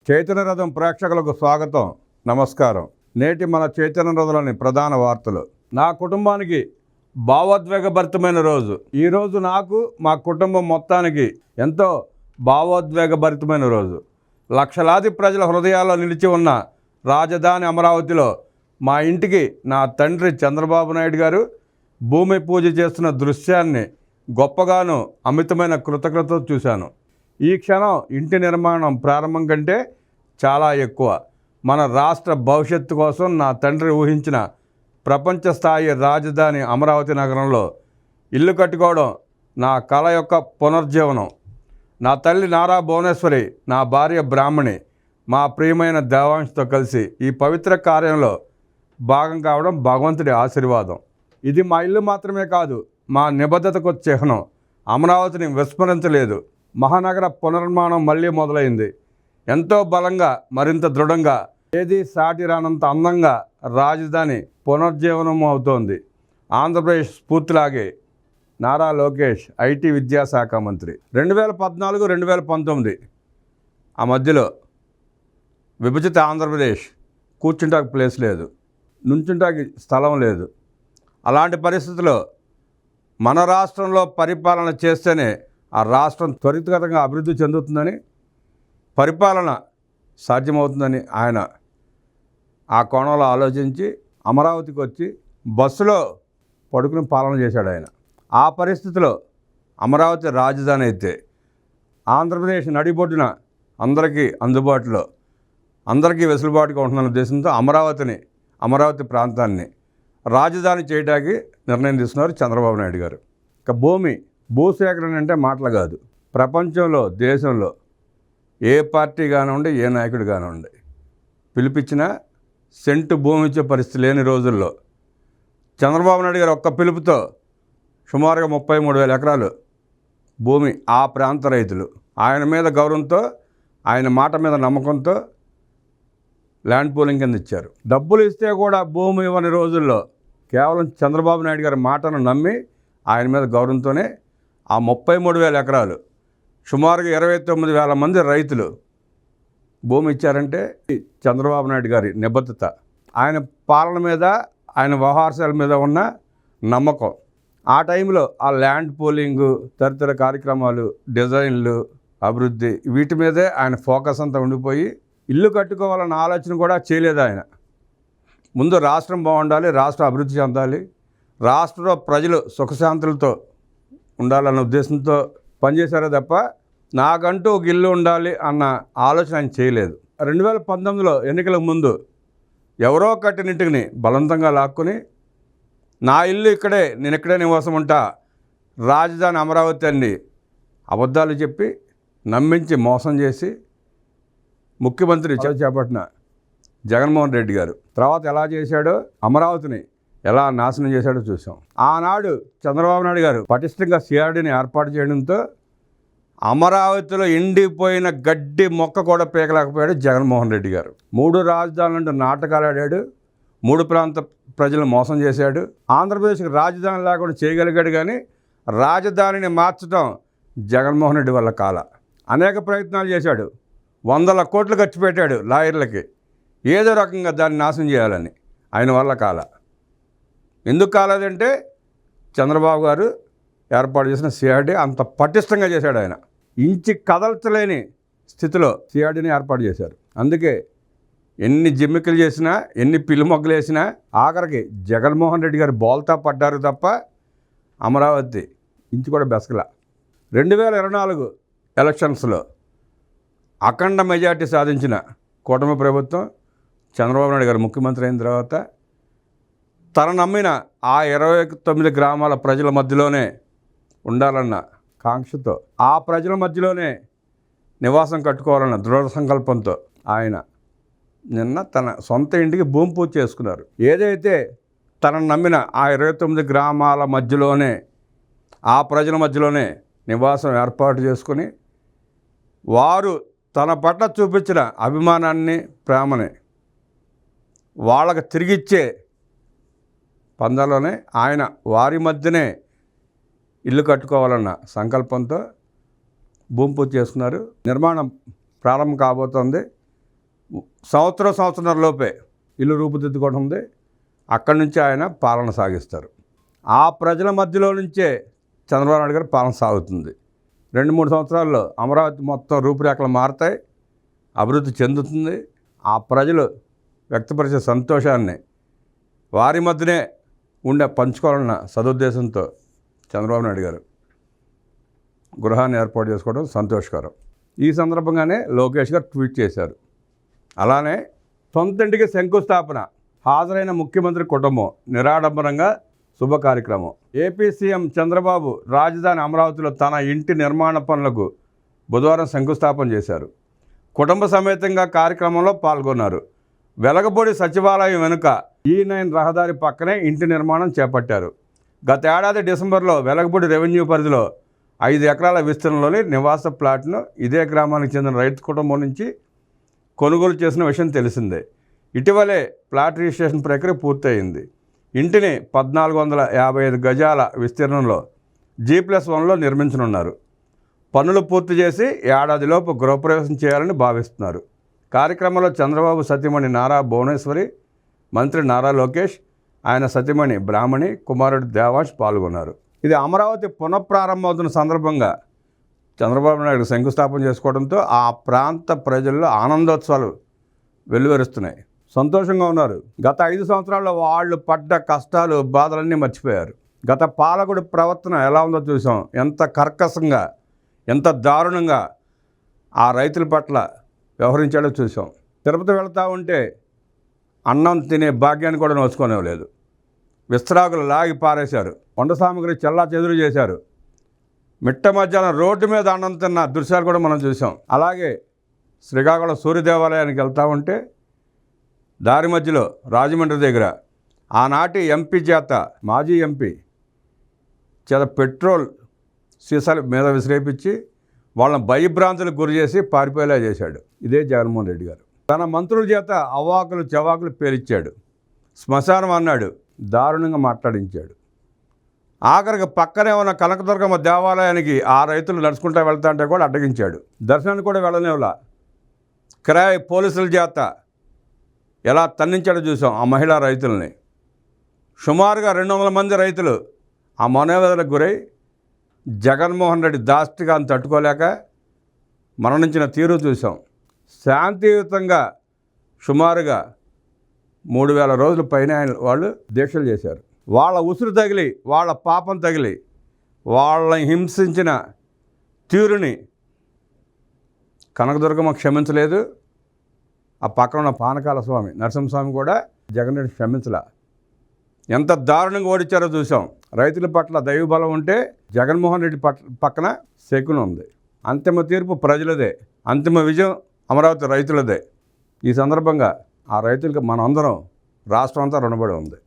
చైతన్య రథం ప్రేక్షకులకు స్వాగతం, నమస్కారం. నేటి మన చైతన్య రథంలోని ప్రధాన వార్తలు. నా కుటుంబానికి భావోద్వేగభరితమైన రోజు. ఈరోజు నాకు, మా కుటుంబం మొత్తానికి ఎంతో భావోద్వేగభరితమైన రోజు. లక్షలాది ప్రజల హృదయాల్లో నిలిచి ఉన్న రాజధాని అమరావతిలో మా ఇంటికి నా తండ్రి చంద్రబాబు నాయుడు గారు భూమి పూజ చేస్తున్న దృశ్యాన్ని గొప్పగాను అమితమైన కృతజ్ఞతతో చూశాను. ఈ క్షణం ఇంటి నిర్మాణం ప్రారంభం కంటే చాలా ఎక్కువ. మన రాష్ట్ర భవిష్యత్తు కోసం నా తండ్రి ఊహించిన ప్రపంచ స్థాయి రాజధాని అమరావతి నగరంలో ఇల్లు కట్టుకోవడం నా కళ యొక్క పునర్జీవనం. నా తల్లి నారా భువనేశ్వరి, నా భార్య బ్రాహ్మణి, మా ప్రియమైన దేవాంశతో కలిసి ఈ పవిత్ర కార్యంలో భాగం కావడం భగవంతుడి ఆశీర్వాదం. ఇది మా ఇల్లు మాత్రమే కాదు, మా నిబద్ధతకు చిహ్నం. అమరావతిని విస్మరించలేదు. మహానగర పునర్నిర్మాణం మళ్ళీ మొదలైంది. ఎంతో బలంగా, మరింత దృఢంగా, ఏది సాటి రానంత అందంగా రాజధాని పునర్జీవనం అవుతోంది. ఆంధ్రప్రదేశ్ స్ఫూర్తిలాగే నారా లోకేష్ ఐటీ విద్యాశాఖ మంత్రి 2014-2019 ఆ మధ్యలో విభజిత ఆంధ్రప్రదేశ్. కూర్చుంటానికి ప్లేస్ లేదు, నుంచుంటానికి స్థలం లేదు. అలాంటి పరిస్థితుల్లో మన రాష్ట్రంలో పరిపాలన చేస్తేనే ఆ రాష్ట్రం త్వరితగతంగా అభివృద్ధి చెందుతుందని, పరిపాలన సాధ్యమవుతుందని ఆయన ఆ కోణంలో ఆలోచించి అమరావతికి వచ్చి బస్సులో పడుకుని పాలన చేశాడు ఆయన. ఆ పరిస్థితిలో అమరావతి రాజధాని అయితే ఆంధ్రప్రదేశ్ నడిబొడ్డున అందరికీ అందుబాటులో, అందరికీ వెసులుబాటుగా ఉంటున్న ఉద్దేశంతో అమరావతి ప్రాంతాన్ని రాజధాని చేయడానికి నిర్ణయం తీసుకున్నారు చంద్రబాబు నాయుడు గారు. ఇక భూసేకరణ అంటే మాటలు కాదు. ప్రపంచంలో, దేశంలో ఏ పార్టీ కానివ్వండి, ఏ నాయకుడు కానివ్వండి పిలిపించినా సెంటు భూమి ఇచ్చే పరిస్థితి లేని రోజుల్లో చంద్రబాబు నాయుడు గారు ఒక్క పిలుపుతో సుమారుగా 33,000 ఎకరాలు భూమి ఆ ప్రాంత రైతులు ఆయన మీద గౌరవంతో, ఆయన మాట మీద నమ్మకంతో ల్యాండ్ పూలింగ్ కింద ఇచ్చారు. డబ్బులు ఇస్తే కూడా భూమి ఇవ్వని రోజుల్లో కేవలం చంద్రబాబు నాయుడు గారి మాటను నమ్మి ఆయన మీద గౌరవంతోనే ఆ 33,000 ఎకరాలు సుమారుగా 29,000 మంది రైతులు భూమి ఇచ్చారంటే చంద్రబాబు నాయుడు గారి నిబద్ధత, ఆయన పాలన మీద, ఆయన వ్యవహారాల మీద ఉన్న నమ్మకం. ఆ టైంలో ఆ ల్యాండ్ పూలింగు, తదితర కార్యక్రమాలు, డిజైన్లు, అభివృద్ధి, వీటి మీదే ఆయన ఫోకస్ అంతా ఉండిపోయి ఇల్లు కట్టుకోవాలన్న ఆలోచన కూడా చేయలేదు ఆయన. ముందు రాష్ట్రం బాగుండాలి, రాష్ట్రం అభివృద్ధి చెందాలి, రాష్ట్రంలో ప్రజలు సుఖశాంతులతో ఉండాలన్న ఉద్దేశంతో పనిచేశారే తప్ప నాకంటూ ఒక ఇల్లు ఉండాలి అన్న ఆలోచన ఆయన చేయలేదు. 2019లో ఎన్నికలకు ముందు ఎవరో కట్టినింటిని బలవంతంగా లాక్కుని నా ఇల్లు ఇక్కడే, నేను ఇక్కడే నివాసం ఉంటా, రాజధాని అమరావతి అని అబద్ధాలు చెప్పి నమ్మించి మోసం చేసి ముఖ్యమంత్రి చేపట్టిన జగన్మోహన్ రెడ్డి గారు తర్వాత ఎలా చేశాడో, అమరావతిని ఎలా నాశనం చేశాడో చూసాం. ఆనాడు చంద్రబాబు నాయుడు గారు పటిష్టంగా సిఆర్డీని ఏర్పాటు చేయడంతో అమరావతిలో ఎండిపోయిన గడ్డి మొక్క కూడా పీకలేకపోయాడు జగన్మోహన్ రెడ్డి గారు. 3 రాజధానులంటూ నాటకాలు ఆడాడు, 3 ప్రాంత ప్రజలను మోసం చేశాడు. ఆంధ్రప్రదేశ్కి రాజధాని లేకుండా చేయగలిగాడు, కానీ రాజధానిని మార్చడం జగన్మోహన్ రెడ్డి వల్ల కాల. అనేక ప్రయత్నాలు చేశాడు, 100 కోట్లు ఖర్చు పెట్టాడు లాయర్లకి, ఏదో రకంగా దాన్ని నాశనం చేయాలని. ఆయన వల్ల కాల. ఎందుకు కాలేదంటే చంద్రబాబు గారు ఏర్పాటు చేసిన సిఆర్డీ అంత పటిష్టంగా చేశాడు. ఆయన ఇంచి కదల్చలేని స్థితిలో సిఆర్డీని ఏర్పాటు చేశారు. అందుకే ఎన్ని జిమ్మికలు చేసినా, ఎన్ని పిల్లిమొగ్గలు వేసినా ఆఖరికి జగన్మోహన్ రెడ్డి గారు బోల్తా పడ్డారు తప్ప అమరావతి ఇంచు కూడా బెసకల. 2024 ఎలక్షన్స్లో అఖండ మెజార్టీ సాధించిన కూటమి ప్రభుత్వం, చంద్రబాబు నాయుడు గారు ముఖ్యమంత్రి అయిన తర్వాత తన నమ్మిన ఆ 29 గ్రామాల ప్రజల మధ్యలోనే ఉండాలన్న కాంక్షతో, ఆ ప్రజల మధ్యలోనే నివాసం కట్టుకోవాలన్న దృఢ సంకల్పంతో ఆయన నిన్న తన సొంత ఇంటికి భూమి పూజ చేసుకున్నారు. ఏదైతే తనను నమ్మిన ఆ 29 గ్రామాల మధ్యలోనే, ఆ ప్రజల మధ్యలోనే నివాసం ఏర్పాటు చేసుకుని వారు తన పట్ల చూపించిన అభిమానాన్ని, ప్రేమని వాళ్ళకు తిరిగిచ్చే పందాలోనే ఆయన వారి మధ్యనే ఇల్లు కట్టుకోవాలన్న సంకల్పంతో భూమి పూజ చేసుకున్నారు. నిర్మాణం ప్రారంభం కాబోతోంది. సంవత్సరం లోపే ఇల్లు రూపుదిద్దుకోవడం ఉంది. అక్కడి నుంచి ఆయన పాలన సాగిస్తారు. ఆ ప్రజల మధ్యలో నుంచే చంద్రబాబు నాయుడు గారి పాలన సాగుతుంది. 2-3 సంవత్సరాల్లో అమరావతి మొత్తం రూపురేఖలు మారుతాయి, అభివృద్ధి చెందుతుంది. ఆ ప్రజలు వ్యక్తపరిచే సంతోషాన్ని వారి మధ్యనే పంచుకోవాలన్న సదుద్దేశంతో చంద్రబాబు నాయుడు గారు గృహాన్ని ఏర్పాటు చేసుకోవడం సంతోషకరం. ఈ సందర్భంగానే లోకేష్ గారు ట్వీట్ చేశారు. అలానే సొంతింటికి శంకుస్థాపన, హాజరైన ముఖ్యమంత్రి కుటుంబం, నిరాడంబరంగా శుభ కార్యక్రమం. ఏపీ సీఎం చంద్రబాబు రాజధాని అమరావతిలో తన ఇంటి నిర్మాణ పనులకు బుధవారం శంకుస్థాపన చేశారు. కుటుంబ సమేతంగా కార్యక్రమంలో పాల్గొన్నారు. వెలగపూడి సచివాలయం వెనుక E9 రహదారి పక్కనే ఇంటి నిర్మాణం చేపట్టారు. గత ఏడాది డిసెంబర్లో వెలగపూడి రెవెన్యూ పరిధిలో 5 ఎకరాల విస్తీర్ణంలోని నివాస ప్లాట్ను ఇదే గ్రామానికి చెందిన రైతు కుటుంబం నుంచి కొనుగోలు చేసిన విషయం తెలిసిందే. ఇటీవలే ప్లాట్ రిజిస్ట్రేషన్ ప్రక్రియ పూర్తయింది. ఇంటిని 1455 గజాల విస్తీర్ణంలో G+1లో నిర్మించనున్నారు. పనులు పూర్తి చేసి ఏడాదిలోపు గృహప్రవేశం చేయాలని భావిస్తున్నారు. కార్యక్రమంలో చంద్రబాబు సతీమణి నారా భువనేశ్వరి, మంత్రి నారా లోకేష్, ఆయన సతీమణి బ్రాహ్మణి, కుమారుడు దేవాంశ్ పాల్గొన్నారు. ఇది అమరావతి పునఃప్రారంభమవుతున్న సందర్భంగా చంద్రబాబు నాయుడు శంకుస్థాపన చేసుకోవడంతో ఆ ప్రాంత ప్రజల్లో ఆనందోత్సవాలు వెల్లువరుస్తున్నాయి. సంతోషంగా ఉన్నారు. గత 5 సంవత్సరాల్లో వాళ్ళు పడ్డ కష్టాలు, బాధలన్నీ మర్చిపోయారు. గత పాలకుడి ప్రవర్తన ఎలా ఉందో చూసాం. ఎంత కర్కశంగా, ఎంత దారుణంగా ఆ రైతుల పట్ల వ్యవహరించాడో చూసాం. తిరుపతి వెళతా ఉంటే అన్నం తినే భాగ్యాన్ని కూడా నోచుకోనివ్వలేదు. విస్తరాకులు లాగి పారేశారు. వంట సామాగ్రి చెల్లా చెదురు చేశారు. మిట్ట మధ్యాహ్నం రోడ్డు మీద అన్నం తిన్న దృశ్యాలు కూడా మనం చూసాం. అలాగే శ్రీకాకుళం సూర్య దేవాలయానికి వెళ్తూ ఉంటే దారి మధ్యలో రాజమండ్రి దగ్గర ఆనాటి ఎంపీ చేత, మాజీ ఎంపీ చేత పెట్రోల్ సీసాల మీద విసిరేపించి వాళ్ళని భయభ్రాంతులకు గురి చేసి పారిపోయేలా చేశాడు. ఇదే జగన్మోహన్ రెడ్డి గారు. తన మంత్రుల చేత అవాకులు చవాకులు పేలిచ్చాడు. శ్మశానం అన్నాడు, దారుణంగా మాట్లాడించాడు. ఆఖరికి పక్కనే ఉన్న కనకదుర్గమ్మ దేవాలయానికి ఆ రైతులు నడుచుకుంటూ వెళ్తాంటే కూడా అడ్డగించాడు. దర్శనానికి కూడా వెళ్ళనేవలా. కిరాయి పోలీసుల చేత ఎలా తన్నించాడో చూసాం ఆ మహిళా రైతుల్ని. సుమారుగా 200 మంది రైతులు ఆ మనోవేదనకు గురై జగన్మోహన్ రెడ్డి దాష్టికాన్ని తట్టుకోలేక మరణించిన తీరు చూసాం. శాంతియుతంగా సుమారుగా 3000 రోజుల పైన వాళ్ళు దీక్షలు చేశారు. వాళ్ళ ఉసురు తగిలి, వాళ్ళ పాపం తగిలి, వాళ్ళని హింసించిన తీరుని కనకదుర్గమ్మ క్షమించలేదు. ఆ పక్కన ఉన్న పానకాల స్వామి, నరసింహస్వామి కూడా జగన్ రెడ్డి క్షమించలా. ఎంత దారుణంగా ఓడించారో చూసాం. రైతుల పట్ల దైవబలం ఉంటే జగన్మోహన్ రెడ్డి పక్కన శకునం ఉంది. అంతిమ తీర్పు ప్రజలదే, అంతిమ విజయం అమరావతి రైతులదే. ఈ సందర్భంగా ఆ రైతులకు మనందరం, రాష్ట్రం అంతా రుణపడి ఉంది.